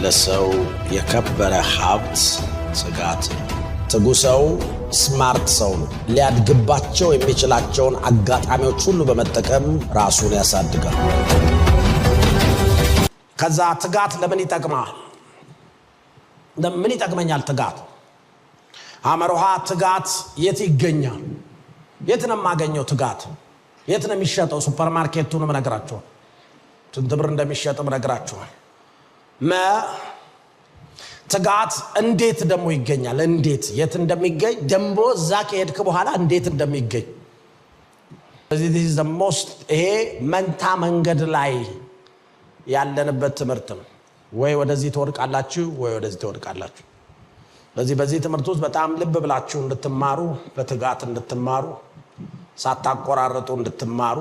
ለሰው የከበረ ሀብት ትጋት ነው። ትጉ ሰው ስማርት ሰው ነው። ሊያድግባቸው የሚችላቸውን አጋጣሚዎች ሁሉ በመጠቀም ራሱን ያሳድጋል። ከዛ ትጋት ለምን ይጠቅማል? ለምን ይጠቅመኛል ትጋት? አመሮሃ ትጋት የት ይገኛል? የት ነው የማገኘው ትጋት? የት ነው የሚሸጠው? ሱፐርማርኬቱን እነግራችኋለሁ። ስንት ብር እንደሚሸጥም እነግራችኋለሁ። ትጋት እንዴት ደግሞ ይገኛል? እንዴት የት እንደሚገኝ ደምቦ እዛ ከሄድክ በኋላ እንዴት እንደሚገኝ this is the most ይሄ መንታ መንገድ ላይ ያለንበት ትምህርት ነው። ወይ ወደዚህ ትወድቃላችሁ ወይ ወደዚህ ትወድቃላችሁ። በዚህ ትምህርት ውስጥ በጣም ልብ ብላችሁ እንድትማሩ፣ በትጋት እንድትማሩ፣ ሳታቆራረጡ እንድትማሩ፣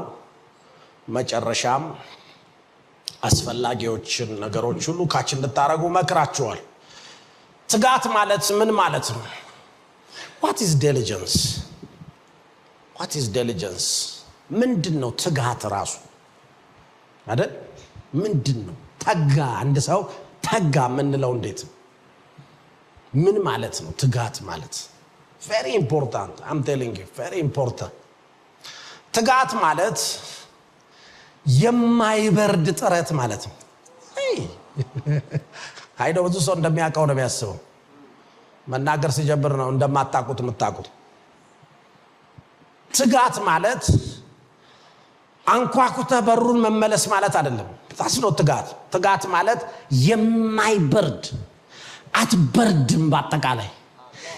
መጨረሻም አስፈላጊዎችን ነገሮች ሁሉ ካች እንድታረጉ መክራችኋል። ትጋት ማለት ምን ማለት ነው? what is diligence? what is diligence? ምንድነው ትጋት ራሱ? አይደል? ምንድነው ተጋ? አንድ ሰው ተጋ ምንለው እንዴት? ምን ማለት ነው ትጋት ማለት? very important, I'm telling you, very important. ትጋት ማለት የማይበርድ ጥረት ማለት ነው። አይዶ ብዙ ሰው እንደሚያውቀው ነው የሚያስበው። መናገር ሲጀምር ነው እንደማታውቁት የምታውቁት። ትጋት ማለት አንኳኩተ በሩን መመለስ ማለት አይደለም። ታስኖ ትጋት ማለት የማይበርድ አትበርድም። በአጠቃላይ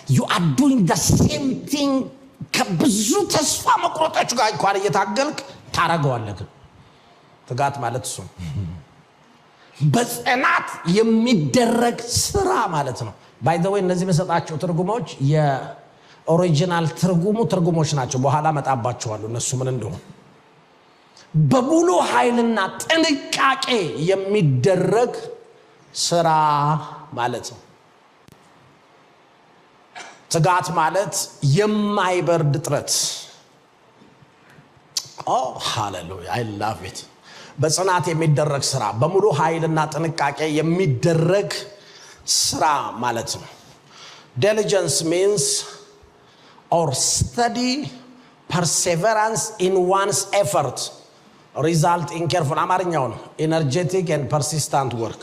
you are doing the same thing ከብዙ ተስፋ መቁረጦች ጋር እንኳን እየታገልክ ታረጋዋለህ። ትጋት ማለት እሱ በጽናት የሚደረግ ስራ ማለት ነው። by the way እነዚህ መሰጣቸው ትርጉሞች የኦሪጂናል ትርጉሞች ናቸው። በኋላ መጣባቸዋለሁ እነሱ ምን እንደሆነ። በሙሉ ኃይልና ጥንቃቄ የሚደረግ ስራ ማለት ነው። ትጋት ማለት የማይበርድ ጥረት። oh hallelujah, I love it. በጽናት የሚደረግ ስራ፣ በሙሉ ኃይልና ጥንቃቄ የሚደረግ ስራ ማለት ነው። diligence means or study perseverance in one's effort result in careful አማርኛው ነው energetic and persistent work